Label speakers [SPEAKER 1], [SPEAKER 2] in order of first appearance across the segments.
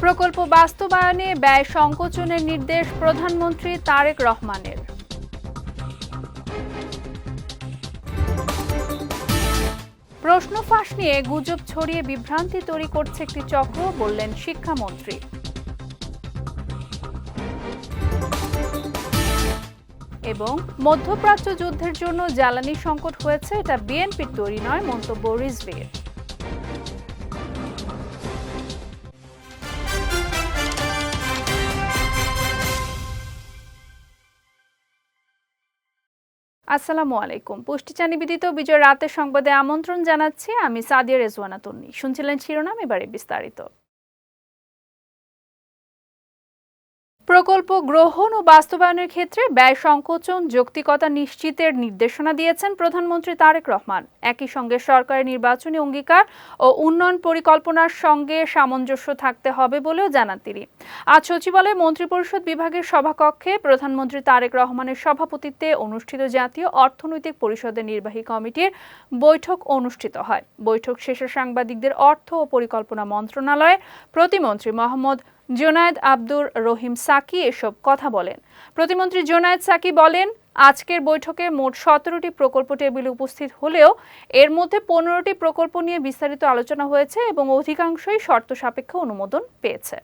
[SPEAKER 1] প্রকল্প বাস্তবায়নে ব্যয় সংকোচনের নির্দেশ প্রধানমন্ত্রী তারেক রহমানের। প্রশ্ন ফাঁস নিয়ে গুজব ছড়িয়ে বিভ্রান্তি তৈরি করছে একটি চক্র, বললেন শিক্ষামন্ত্রী। এবং মধ্যপ্রাচ্য যুদ্ধের জন্য জ্বালানি সংকট হয়েছে, এটা বিএনপির তৈরি নয়, মন্তব্য রিজভীর। আসসালামু আলাইকুম। পুষ্টিচা নিবেদিত বিজয় রাতের সংবাদে আমন্ত্রণ জানাচ্ছি, আমি সাদিয়া রেজওয়ানা তন্নি। শুনছিলেন শিরোনাম, এবারে বিস্তারিত। প্রকল্প গ্রহণ ও বাস্তবায়নের ক্ষেত্রে ব্যয় সংকোচন যৌক্তিকতা নিশ্চিতের নির্দেশনা দিয়েছেন প্রধানমন্ত্রী তারেক রহমান। একই সঙ্গে সরকারের নির্বাচনী অঙ্গীকার ও উন্নয়ন পরিকল্পনার সঙ্গে সামঞ্জস্য থাকতে হবে বলেও জানান তিনি। আজ সচিবালয়ে মন্ত্রিপরিষদ বিভাগের সভাকক্ষে প্রধানমন্ত্রী তারেক রহমানের সভাপতিত্বে অনুষ্ঠিত জাতীয় অর্থনৈতিক পরিষদের নির্বাহী কমিটির বৈঠক অনুষ্ঠিত হয়। বৈঠক শেষে সাংবাদিকদের অর্থ ও পরিকল্পনা মন্ত্রণালয়ের প্রতিমন্ত্রী মোহাম্মদ জোনায়েদ আব্দুর রহিম সাকি এসব কথা বলেন। প্রতিমন্ত্রী জোনায়েদ সাকি বলেন, আজকের বৈঠকে মোট 17টি প্রকল্প টেবিলে উপস্থিত হলেও এর মধ্যে 15টি প্রকল্প নিয়ে বিস্তারিত আলোচনা হয়েছে এবং অধিকাংশই শর্ত সাপেক্ষে অনুমোদন পেয়েছে।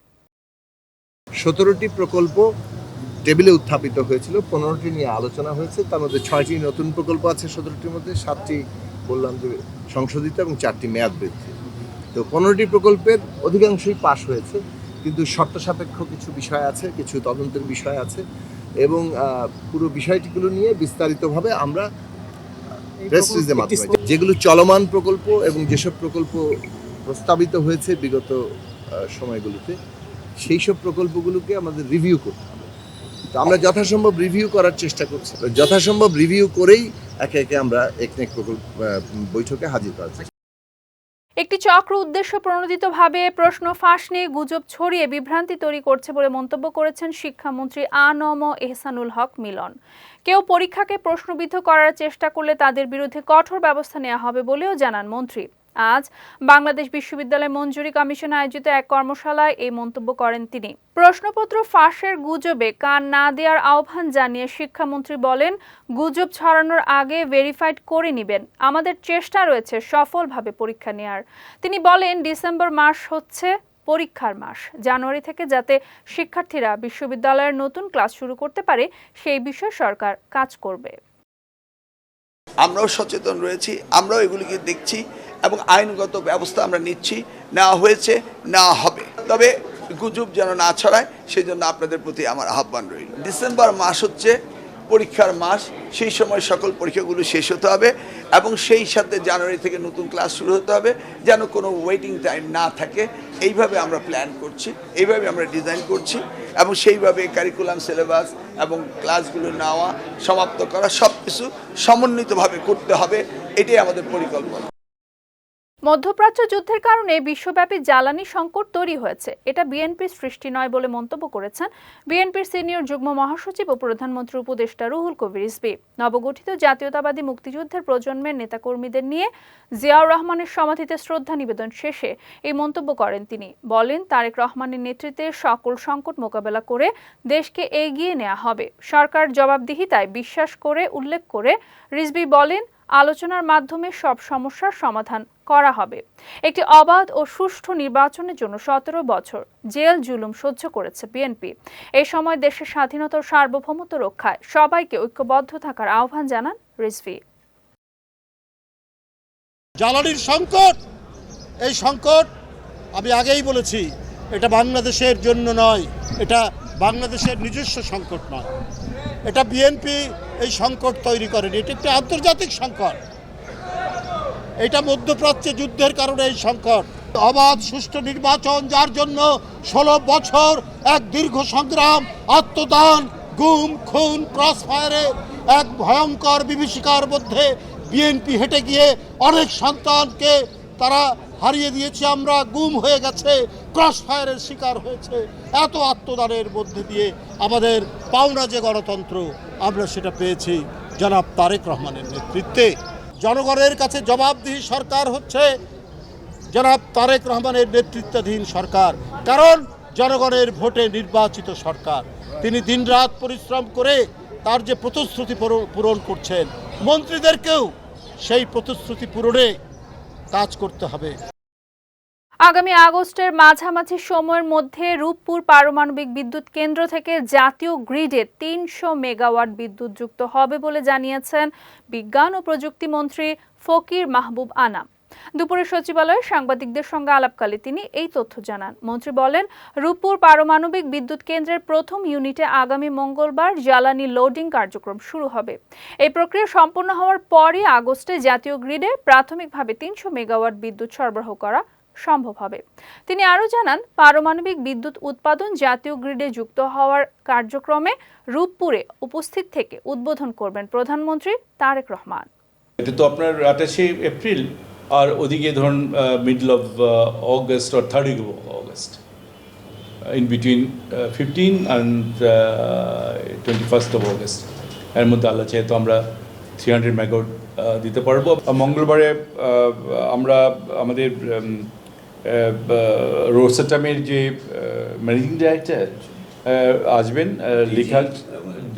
[SPEAKER 2] 17টি প্রকল্প টেবিলে উত্থাপিত হয়েছিল, 15টি নিয়ে আলোচনা হয়েছে। তার মধ্যে 6টি নতুন প্রকল্প আছে, 17টির মধ্যে 7টি বললাম যে সংশোধিত এবং 4টি মেয়াদ বৃদ্ধি। তো 15টি প্রকল্পের অধিকাংশই পাশ হয়েছে, কিন্তু শর্ত সাপেক্ষ কিছু বিষয় আছে, কিছু তদন্তের বিষয় আছে এবং পুরো বিষয়টিগুলো নিয়ে বিস্তারিতভাবে আমরা প্রেস রিলিজের মাধ্যমে যেগুলো চলমান প্রকল্প এবং যেসব প্রকল্প প্রস্তাবিত হয়েছে বিগত সময়গুলোতে, সেই সব প্রকল্পগুলোকে আমাদের রিভিউ করতে হবে। তো আমরা যথাসম্ভব রিভিউ করার চেষ্টা করছি, যথাসম্ভব রিভিউ করেই একে একে আমরা একনেক প্রকল্প বৈঠকে হাজির করার চেষ্টা।
[SPEAKER 1] একটি চক্র উদ্দেশ্য প্রণোদিতভাবে প্রশ্ন ফাঁস নিয়ে গুজব ছড়িয়ে বিভ্রান্তি তৈরি করছে বলে মন্তব্য করেছেন শিক্ষামন্ত্রী আ.ন.ম এহসানুল হক মিলন। কেউ পরীক্ষাকে প্রশ্নবিদ্ধ করার চেষ্টা করলে তাদের বিরুদ্ধে কঠোর ব্যবস্থা নেওয়া হবে বলেও জানান মন্ত্রী। আজ বাংলাদেশ বিশ্ববিদ্যালয় মঞ্জুরি কমিশন আয়োজিত এক কর্মশালায় এই মন্তব্য করেন তিনি। প্রশ্নপত্র ফাঁসের গুজবে কান না দেওয়ার আহ্বান জানিয়ে শিক্ষামন্ত্রী বলেন, গুজব ছড়ানোর আগে ভেরিফাইড করে নেবেন। আমাদের চেষ্টা রয়েছে সফলভাবে পরীক্ষা নেওয়ার। তিনি বলেন, ডিসেম্বর মাস হচ্ছে পরীক্ষার মাস। জানুয়ারি থেকে যাতে শিক্ষার্থীরা বিশ্ববিদ্যালয়ের নতুন ক্লাস শুরু করতে পারে সেই বিষয়ে সরকার কাজ করবে।
[SPEAKER 3] আমরাও সচেতন রয়েছি, আমরাও এগুলিকে দেখছি এবং আইনগত ব্যবস্থা আমরা নিচ্ছি, নেওয়া হয়েছে, নেওয়া হবে। তবে গুজব যেন না ছড়ায় সেই জন্য আপনাদের প্রতি আমার আহ্বান রইল। ডিসেম্বর মাস হচ্ছে পরীক্ষার মাস, সেই সময় সকল পরীক্ষাগুলো শেষ হতে হবে এবং সেই সাথে জানুয়ারি থেকে নতুন ক্লাস শুরু হতে হবে, যেন কোনো ওয়েটিং টাইম না থাকে। এইভাবে আমরা প্ল্যান করছি, এইভাবে আমরা ডিজাইন করছি এবং সেইভাবে কারিকুলাম, সিলেবাস এবং ক্লাসগুলো নেওয়া, সমাপ্ত করা সব কিছু সমন্বিতভাবে করতে হবে, এটাই আমাদের পরিকল্পনা।
[SPEAKER 1] মধ্যপ্রাচ্য যুদ্ধের কারণে বিশ্বব্যাপী জ্বালানি সংকট তৈরি হয়েছে, এটা বিএনপির সৃষ্টি নয় বলে মন্তব্য করেছেন বিএনপির সিনিয়র যুগ্ম মহাসচিব ও প্রধানমন্ত্রীর উপদেষ্টা রুহুল কবির রিজভী। নবগঠিত জাতীয়তাবাদী মুক্তিযুদ্ধের প্রজন্মের নেতাকর্মীদের নিয়ে জিয়াউর রহমানের সমাধিতে শ্রদ্ধা নিবেদন শেষে এই মন্তব্য করেন তিনি। বলেন, তারেক রহমানের নেতৃত্বে সকল সংকট মোকাবেলা করে দেশকে এগিয়ে নেওয়া হবে। সরকার জবাবদিহিতায় বিশ্বাস করে উল্লেখ করে রিজভী বলেন, আলোচনার মাধ্যমে সব সমস্যার সমাধান করা হবে। একটি অবাধ ও সুষ্ঠু নির্বাচনের জন্য 17 বছর জেল জুলুম সহ্য করেছে বিএনপি। এই সময় দেশের স্বাধীনতা ও সার্বভৌমত্ব রক্ষায় সবাইকে ঐক্যবদ্ধ থাকার আহ্বান জানান রিজভী।
[SPEAKER 4] জ্বালানির সংকট, এই সংকট আমি আগেই বলেছি, এটা বাংলাদেশের জন্য নয়, এটা বাংলাদেশের নিজস্ব সংকট নয়, এটা বিএনপি এই সংকট তৈরি করেনি, এটা একটি আন্তর্জাতিক সংকট। এটা মধ্যপ্রাচ্যে যুদ্ধের কারণে এই সংকট। অবাধ সুষ্ঠু নির্বাচন, যার জন্য 16 বছর এক দীর্ঘ সংগ্রাম, আত্মদান, গুম, খুন, ক্রসফায়ারে এক ভয়ঙ্কর বিভীষিকার মধ্যে বিএনপি হেঁটে গিয়ে অনেক সন্তানকে তারা হারিয়ে দিয়েছে, আমরা গুম হয়ে গেছে, ক্রসফায়ারের শিকার হয়েছে। এত আত্মদানের মধ্যে দিয়ে আমাদের পাওনা যে গণতন্ত্র, আমরা সেটা পেয়েছি জনাব তারেক রহমানের নেতৃত্বে। জনগণের কাছে জবাবদিহি সরকার হচ্ছে জনাব তারেক রহমানের নেতৃত্বাধীন সরকার। কারণ জনগণের ভোটে নির্বাচিত সরকার। তিনি দিনরাত পরিশ্রম করে তার যে প্রতিশ্রুতি পূরণ করছেন, মন্ত্রীদেরকেও সেই প্রতিশ্রুতি পূরণে কাজ করতে হবে।
[SPEAKER 1] আগামী আগস্টের মাঝামাঝি সময়ের মধ্যে রূপপুর পারমাণবিক বিদ্যুৎ কেন্দ্র থেকে জাতীয় গ্রিডে ৩০০ মেগাওয়াট বিদ্যুৎ যুক্ত হবে বলে জানিয়েছেন বিজ্ঞান ও প্রযুক্তি মন্ত্রী ফকির মাহবুব আনাম। দুপুরে সচিবালয়ে সাংবাদিকদের সঙ্গে আলাপকালে তিনি এই তথ্য জানান। মন্ত্রী বলেন, রূপপুর পারমাণবিক বিদ্যুৎ কেন্দ্রের প্রথম ইউনিটে আগামী মঙ্গলবার জ্বালানি লোডিং কার্যক্রম শুরু হবে। এই প্রক্রিয়া সম্পন্ন হওয়ার পরই আগস্টে জাতীয় গ্রিডে প্রাথমিকভাবে ৩০০ মেগাওয়াট বিদ্যুৎ সরবরাহ করা সম্ভব হবে। তিনি আরও জানান, পারমাণবিক বিদ্যুৎ উৎপাদন জাতীয় গ্রিডে যুক্ত হওয়ার কার্যক্রমে রূপপুরে উপস্থিত থেকে উদ্বোধন করবেন প্রধানমন্ত্রী তারেক রহমান।
[SPEAKER 5] এটা তো আপনার 28শে এপ্রিল, আর ওদিকে ধরুন middle of August or 3rd week of August, in between 15 and 21st of August, এর মধ্যে আল্লাহ চাহে তো আমরা 300 মেগাওয়াট দিতে পারবো। মঙ্গলবারে আমরা আমাদের রোসাটামের যে ম্যানেজিং ডাইরেক্টর আসবেন, লিখা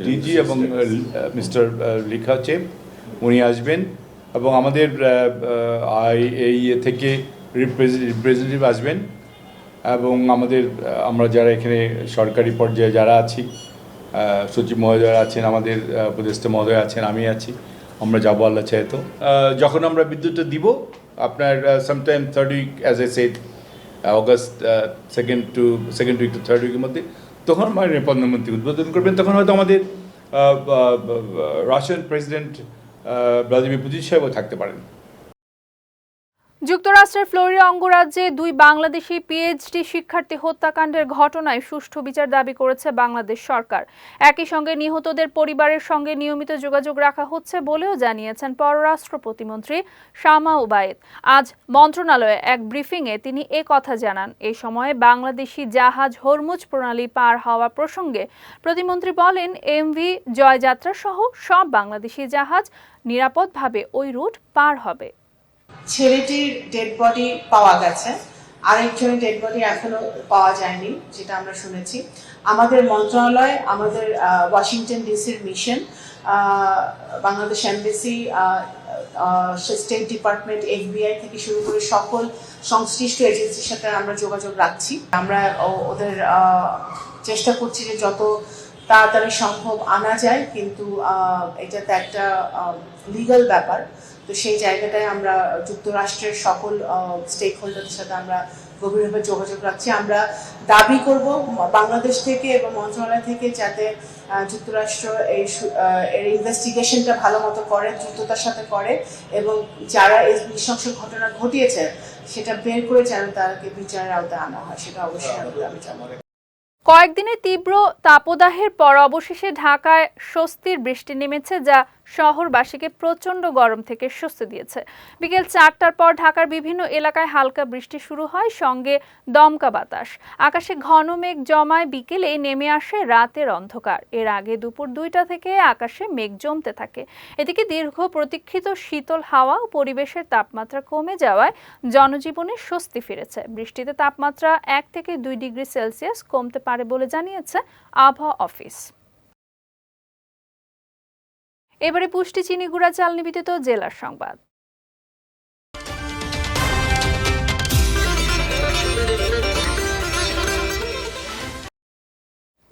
[SPEAKER 5] ডিজি এবং মিস্টার লিখা চেপ, উনি আসবেন, এবং আমাদের এই থেকে রিপ্রেজেন্টেটিভ আসবেন, এবং আমরা যারা এখানে সরকারি পর্যায়ে যারা আছি, সচিব মহোদয় আছেন, আমাদের উপদেষ্টা মহোদয় আছেন, আমি আছি, আমরা যাবো আল্লাহ চাহে তো। যখন আমরা বিদ্যুৎটা দিব আপনার sometime 3rd week, as a said, August second week to 3rd উইকের মধ্যে, তখন মাননীয় প্রধানমন্ত্রী উদ্বোধন করবেন। তখন হয়তো আমাদের রাশিয়ান প্রেসিডেন্ট ভ্লাদিমির পুতিন সাহেবও থাকতে পারেন।
[SPEAKER 1] যুক্তরাষ্ট্রের ফ্লোরিডা অঙ্গরাজ্যে 2 বাংলাদেশি পিএইচডি শিক্ষার্থী হত্যাকাণ্ডের ঘটনায় সুষ্ঠু বিচার দাবি করেছে বাংলাদেশ সরকার। একই সঙ্গে নিহতদের পরিবারের সঙ্গে নিয়মিত যোগাযোগ রাখা হচ্ছে বলেও জানিয়েছেন পররাষ্ট্র প্রতিমন্ত্রী শামা ওবায়েদ। আজ মন্ত্রণালয়ে এক ব্রিফিংয়ে তিনি কথা জানান। এই সময়ে বাংলাদেশি জাহাজ হরমুজ প্রণালী পার হওয়া প্রসঙ্গে প্রতিমন্ত্রী বলেন, এমভি জয়যাত্রা সহ সব বাংলাদেশি জাহাজ নিরাপদভাবে ওই রুট পার হবে।
[SPEAKER 6] ছেলেটির ডেড বডি পাওয়া গেছে, আরেকজনের ডেড বডি এখনো পাওয়া যায়নি, যেটা আমরা শুনেছি। আমাদের মন্ত্রণালয়, আমাদের ওয়াশিংটন ডিসির mission, Bangladesh embassy, state department, FBI থেকে শুরু করে সকল সংশ্লিষ্ট এজেন্সির সাথে আমরা যোগাযোগ রাখছি। আমরা ওদের চেষ্টা করছি যে যত তাড়াতাড়ি সম্ভব আনা যায়, কিন্তু এটাতে একটা লিগ্যাল ব্যাপার। তো সেই জায়গাটায় আমরা যুক্তরাষ্ট্রের সকল স্টেক হোল্ডারদের সাথে আমরা গভীরভাবে যোগাযোগ রাখছি। আমরা দাবি করব বাংলাদেশ থেকে এবং মন্ত্রণালয় থেকে যাতে যুক্তরাষ্ট্র এর ইনভেস্টিগেশনটা ভালো মতো করে, দ্রুততার সাথে করে, এবং যারা এই নৃশংস ঘটনা ঘটিয়েছে সেটা বের করে যেন তাদেরকে বিচারের আওতায় আনা হয়, সেটা অবশ্যই আমি চাবো।
[SPEAKER 1] কয়েকদিনের তীব্র তাপদাহের পর অবশেষে ঢাকায় স্বস্তির বৃষ্টি নেমেছে, যা শহরবাসীকে প্রচণ্ড গরম থেকে স্বস্তি দিয়েছে। বিকেল 4টার পর ঢাকার বিভিন্ন এলাকায় হালকা বৃষ্টি শুরু হয়, সঙ্গে দমকা বাতাস। আকাশে ঘন মেঘ জমায়, বিকেলে নেমে আসে রাতের অন্ধকার। এর আগে দুপুর 2টা থেকে আকাশে মেঘ জমতে থাকে। এদিকে দীর্ঘ প্রতীক্ষিত শীতল হাওয়া ও পরিবেশের তাপমাত্রা কমে যাওয়ায় জনজীবনে স্বস্তি ফিরেছে। বৃষ্টিতে তাপমাত্রা 1 থেকে 2 ডিগ্রি সেলসিয়াস কমতে পারে বলে জানিয়েছে আবহাওয়া অফিস। এবারে পুষ্টি চিনিগুড়া চাল নিবেদিত জেলার সংবাদ।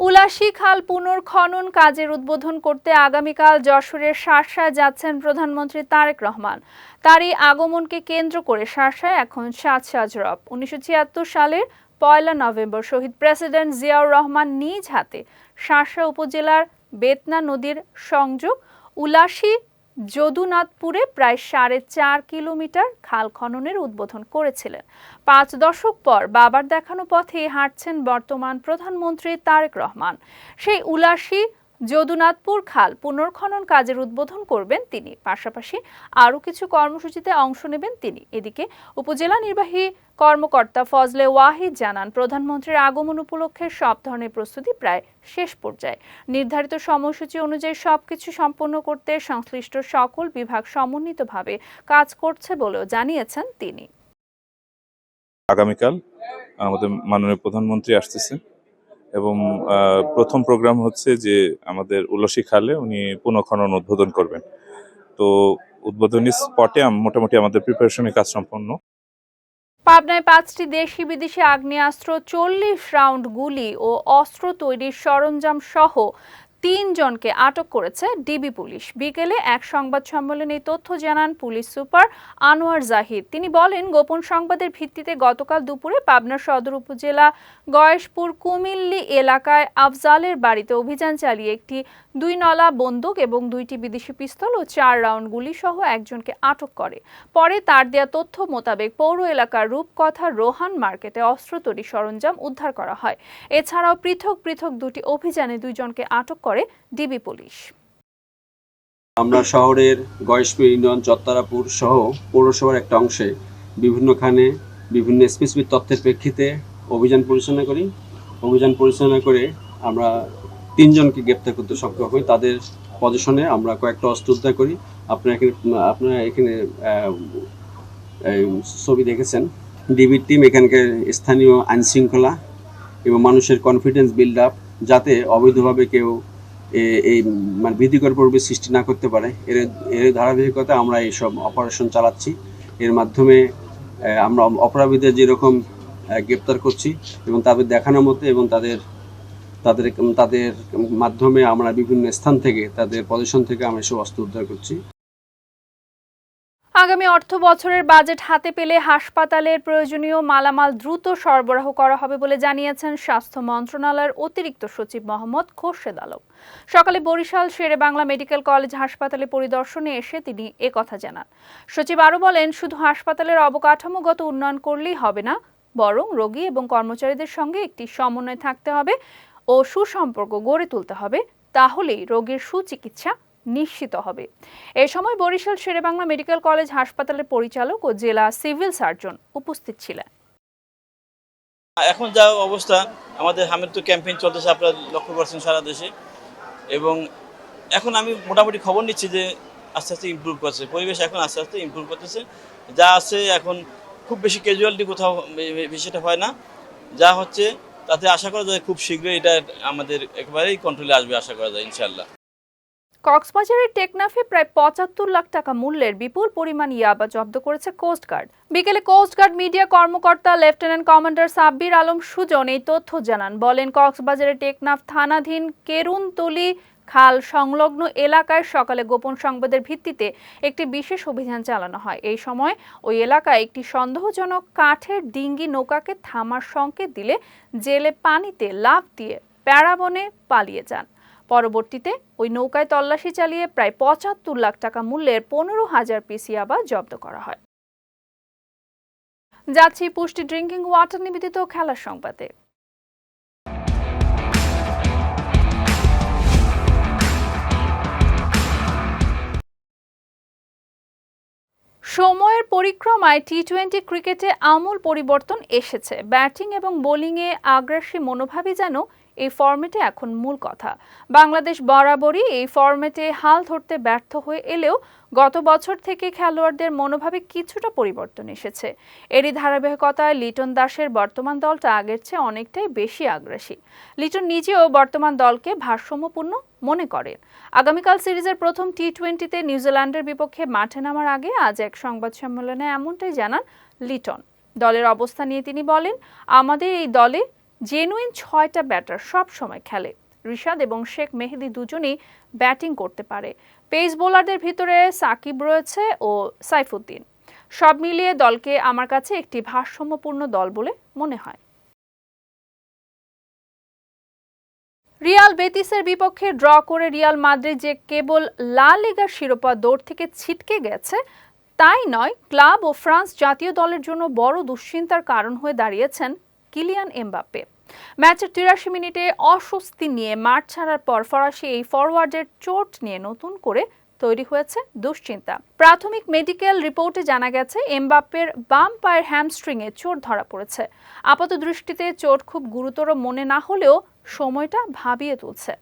[SPEAKER 1] উলাশী খাল পুনর্খনন কাজের উদ্বোধন করতে আগামীকাল যশোরের শার্শায় যাচ্ছেন প্রধানমন্ত্রী তারেক রহমান। তারই আগমনকে কেন্দ্র করে শার্শায় এখন সাজ রব। 1976 সালের 1 নভেম্বর শহীদ প্রেসিডেন্ট জিয়াউর রহমান নিজ হাতে শার্শা উপজেলার বেতনা নদীর সংযোগ উলাশী যদুনাথপুরে প্রায় 4.5 কিলোমিটার খাল খননের উদ্বোধন করেছিলেন। 5 দশক পর বাবার দেখানো পথে হাঁটছেন বর্তমান প্রধানমন্ত্রী তারেক রহমান। সেই উলাশী যদুনাথপুর খাল পুনর্খনন কাজের উদ্বোধন করবেন তিনি, পাশাপাশি আরও কিছু কর্মসূচিতে অংশ নেবেন তিনি। এদিকে উপজেলা নির্বাহী কর্মকর্তা ফজলে ওয়াহিদ জানান, প্রধানমন্ত্রীর আগমন উপলক্ষে সব ধরনের প্রস্তুতি প্রায় শেষ পর্যায়ে। নির্ধারিত সময়সূচি অনুযায়ী সবকিছু সম্পন্ন করতে সংশ্লিষ্ট সকল বিভাগ সমন্বিতভাবে কাজ করছে বলেও জানিয়েছেন তিনি।
[SPEAKER 7] আগামীকাল আমাদের মাননীয় প্রধানমন্ত্রী আসতেছেন এবং প্রথম প্রোগ্রাম হচ্ছে যে আমাদের উলসী খালে উনি পুনঃখনন উদ্বোধন করবেন। তো উদ্বোধনী স্পটে মোটামুটি আমাদের প্রিপারেশনের কাজ সম্পন্ন।
[SPEAKER 1] পাবনায় 5টি দেশি বিদেশি আগ্নেয়াস্ত্র, 40 রাউন্ড গুলি ও অস্ত্র তৈরির সরঞ্জাম সহ 3 জনকে আটক করেছে ডিবি পুলিশ। বিকেলে এক সংবাদ সম্মেলনে এই তথ্য জানান পুলিশ সুপার আনোয়ার জাহিদ। তিনি বলেন, গোপন সংবাদের ভিত্তিতে গতকাল দুপুরে পাবনা সদর উপজেলা গয়েশপুর কুমিল্লি এলাকায় আফজালের বাড়িতে অভিযান চালিয়ে একটি 2 নলা বন্দুক এবং 2টি বিদেশি পিস্তল ও 4 রাউন্ড গুলি সহ একজনকে আটক করে। পরে তার দেয়া তথ্য মোতাবেক পৌর এলাকার রূপকথা রোহান মার্কেটে অস্ত্র তৈরি সরঞ্জাম উদ্ধার করা হয়। এছাড়াও পৃথক পৃথক 2টি অভিযানে 2 জনকে আটক করে ডিবি পুলিশ।
[SPEAKER 8] আমরা শহরের গয়েশপুর ইউনিয়ন, চত্বরাপুর সহ পৌরসভার একটা অংশে বিভিন্নখানে বিভিন্ন স্পেসিফিক তথ্যের প্রেক্ষিতে অভিযান পরিচালনা করে আমরা 3 জনকে গ্রেপ্তার করতে সক্ষম হই। তাদের পজিশনে আমরা কয়েকটা অস্ত্র উদ্ধার করি। আপনারা এখানে ছবি দেখেছেন। ডিবির টিম এখানকার স্থানীয় আইনশৃঙ্খলা এবং মানুষের কনফিডেন্স বিল্ড আপ, যাতে অবৈধভাবে কেউ এই মানে ভীতিকর পরিবেশ সৃষ্টি না করতে পারে, এর ধারাবাহিকতা আমরা এইসব অপারেশন চালাচ্ছি। এর মাধ্যমে আমরা অপরাধীদের যেরকম গ্রেপ্তার করছি এবং তাদের দেখানোর মতো এবং তাদের মাধ্যমে আমরা বিভিন্ন স্থান থেকে, তাদের পজিশন থেকে আমরা এসব অস্ত্র উদ্ধার করছি।
[SPEAKER 1] আগামী অর্থ বছরের বাজেট হাতে পেলে হাসপাতালের প্রয়োজনীয় মালামাল দ্রুত সরবরাহ করা হবে বলে জানিয়েছেন স্বাস্থ্য মন্ত্রণালয়ের অতিরিক্ত সচিব মোহাম্মদ খোরশেদ আলম। সকালে বরিশাল শেরেবাংলা মেডিকেল কলেজ হাসপাতালে পরিদর্শনে এসে তিনি একথা জানান। সচিব আরও বলেন, শুধু হাসপাতালের অবকাঠামোগত উন্নয়ন করলেই হবে না, বরং রোগী এবং কর্মচারীদের সঙ্গে একটি সমন্বয় থাকতে হবে ও সুসম্পর্ক গড়ে তুলতে হবে, তাহলেই রোগীর সুচিকিৎসা নিশ্চিত হবে। এ সময় বরিশাল শেরেবাংলা মেডিকেল কলেজ হাসপাতালের পরিচালক ও জেলা সিভিল সার্জন উপস্থিত ছিলেন।
[SPEAKER 9] এখন যা অবস্থা, আমাদের হামিদ তো ক্যাম্পেইন চলতেছে, আপনারা লক্ষ্য করছেন সারা দেশে, এবং এখন আমি মোটামুটি খবর নিচ্ছি যে আস্তে আস্তে ইমপ্রুভ করছে পরিবেশ, এখন আস্তে আস্তে ইমপ্রুভ করতেছে। যা আছে এখন খুব বেশি ক্যাজুয়ালিটি কোথাও বেশিটা হয় না, যা হচ্ছে তাতে আশা করা যায় খুব শীঘ্রই এটা আমাদের একেবারেই কন্ট্রোলে আসবে, আশা করা যায় ইনশাআল্লাহ।
[SPEAKER 1] কক্সবাজারের টেকনাফে প্রায় 75 লাখ টাকা মূল্যের বিপুল পরিমাণ ইয়াবা জব্দ করেছে কোস্টগার্ড। বিকেলে কোস্টগার্ড মিডিয়া কর্মকর্তা লেফটেন্যান্ট কমান্ডার সাব্বির আলম সুজন এই তথ্য জানান। বলেন, কক্সবাজারের টেকনাফ থানাধীন কেরুনতলি খাল সংলগ্ন এলাকায় সকালে গোপন সংবাদের ভিত্তিতে একটি বিশেষ অভিযান চালানো হয়। এই সময় ওই এলাকায় একটি সন্দেহজনক কাঠের ডিঙ্গি নৌকাকে থামার সংকেত দিলে জেলে পানিতে লাফ দিয়ে প্যারাবনে পালিয়ে যান। পরবর্তীতে ওই নৌকায় তল্লাশি চালিয়ে প্রায় 75 লাখ টাকা মূল্যের 15,000 পিস ইয়াবা জব্দ করা হয়। যাচ্ছি পুষ্টি ড্রিঙ্কিং ওয়াটার নিবেদিত খেলার সংবাদে। সময়ের পরিক্রমায় টি-20 ক্রিকেটে আমূল পরিবর্তন এসেছে। ব্যাটিং এবং বোলিংয়ে আগ্রাসী মনোভাবই যেন এই ফরম্যাটে এখন মূল কথা। বাংলাদেশ বরাবরই এই ফরম্যাটে হাল ধরতে ব্যর্থ হয়ে এলেও গত বছর থেকে খেলোয়াড়দের মনোভাবে কিছুটা পরিবর্তন এসেছে। এরই ধারাবাহিকতায় লিটন দাসের বর্তমান দলটা আগের চেয়ে অনেকটাই বেশি আগ্রাসী। লিটন নিজেও বর্তমান দলকে ভারসাম্যপূর্ণ মনে করেন। আগামীকাল সিরিজের প্রথম টি-20তে নিউজিল্যান্ডের বিপক্ষে মাঠে নামার আগে আজ এক সংবাদ সম্মেলনে এমনটাই জানান লিটন। দলের অবস্থা নিয়ে তিনি বলেন, আমাদের এই দলে জেনুইন 6টা ব্যাটার সব সময় খেলে। রিশাদ এবং শেখ মেহেদি দুজনেই ব্যাটিং করতে পারে। পেস বোলারদের ভিতরে সাকিব রয়েছে ও সাইফুদ্দিন। সব মিলিয়ে দলকে আমার কাছে একটি ভারসাম্যপূর্ণ দল বলে মনে হয়। রিয়াল বেতিসের বিপক্ষে ড্র করে রিয়াল মাদ্রিদ যে কেবল লা লিগার শিরোপা দৌড় থেকে ছিটকে গেছে তাই নয়, ক্লাব ও ফ্রান্স জাতীয় দলের জন্য বড় দুশ্চিন্তার কারণ হয়ে দাঁড়িয়েছেন কিলিয়ান এমবাপ্পে। ম্যাচের 83 মিনিটে অস্বস্তি নিয়ে মাঠ ছাড়ার পর ফরাসি এই ফরওয়ার্ডের চোট নিয়ে নতুন করে তৈরি হয়েছে দুশ্চিন্তা। প্রাথমিক মেডিকেল রিপোর্টে জানা গেছে এমবাপ্পের বাম পায়ের হ্যামস্ট্রিংয়ে চোট ধরা পড়েছে। আপাত দৃষ্টিতে চোট খুব গুরুতর মনে না হলেও সময়টা ভাবিয়ে তুলছে।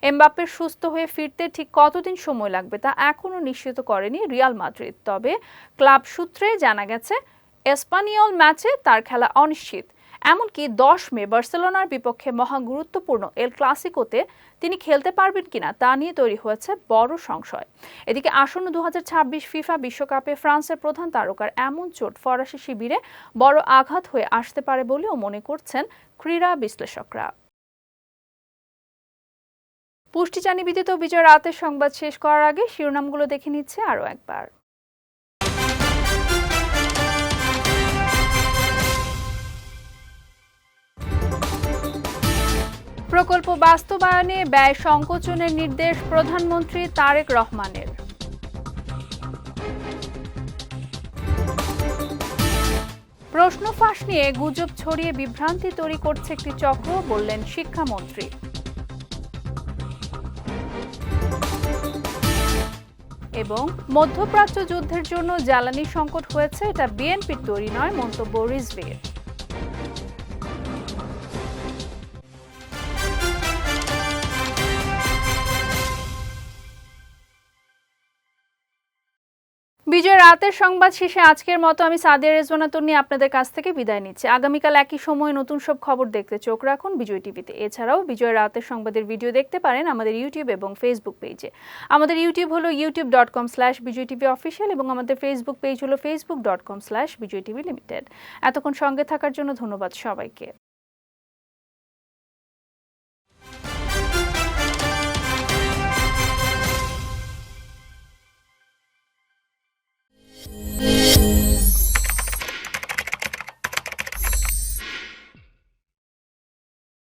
[SPEAKER 1] এমবাপ্পের সুস্থ হয়ে ফিরতে ঠিক কতদিন সময় লাগবে তা এখনও নিশ্চিত করেনি রিয়াল মাদ্রিদ। তবে ক্লাব সূত্রে জানা গেছে এসপানিওল ম্যাচে তার খেলা অনিশ্চিত। এমনকি 10 মে বার্সেলোনার বিপক্ষে মহা গুরুত্বপূর্ণ এল ক্লাসিকোতে তিনি খেলতে পারবেন কিনা তা নিয়ে তৈরি হয়েছে বড় সংশয়। এদিকে আসন্ন 2026 ফিফা বিশ্বকাপে ফ্রান্সের প্রধান তারকার এমন চোট ফরাসি শিবিরে বড় আঘাত হয়ে আসতে পারে বলেও মনে করছেন ক্রীড়া বিশ্লেষকরা। পুষ্টিচানি বিদিত বিজয় রাতের সংবাদ শেষ করার আগে শিরোনামগুলো দেখে নিচ্ছে আরও একবার। প্রকল্প বাস্তবায়নে ব্যয় সংকোচনের নির্দেশ প্রধানমন্ত্রী তারেক রহমানের। প্রশ্ন ফাঁস নিয়ে গুজব ছড়িয়ে বিভ্রান্তি তৈরি করছে একটি চক্র, বললেন শিক্ষামন্ত্রী। এবং মধ্যপ্রাচ্য যুদ্ধের জন্য জ্বালানি সংকট হয়েছে, এটা বিএনপির তৈরি নয়, মন্তব্য রিজভীর। বিজয় রাতের সংবাদ শেষে আজকের মতো আমি সাদিয়া রেজওয়ানা তন্নি আপনাদের কাছ থেকে বিদায় নিচ্ছি। আগামীকাল একই সময়ে নতুন সব খবর দেখতে চোখ রাখুন বিজয় টিভিতে। এছাড়াও বিজয় রাতের সংবাদের ভিডিও দেখতে পারেন আমাদের ইউটিউব এবং ফেসবুক পেজে। আমাদের ইউটিউব হলো youtube.com/bijytvofficial এবং আমাদের ফেসবুক পেজ হলো facebook.com/bijytvlimited। এতক্ষণ সঙ্গে থাকার জন্য ধন্যবাদ সবাইকে।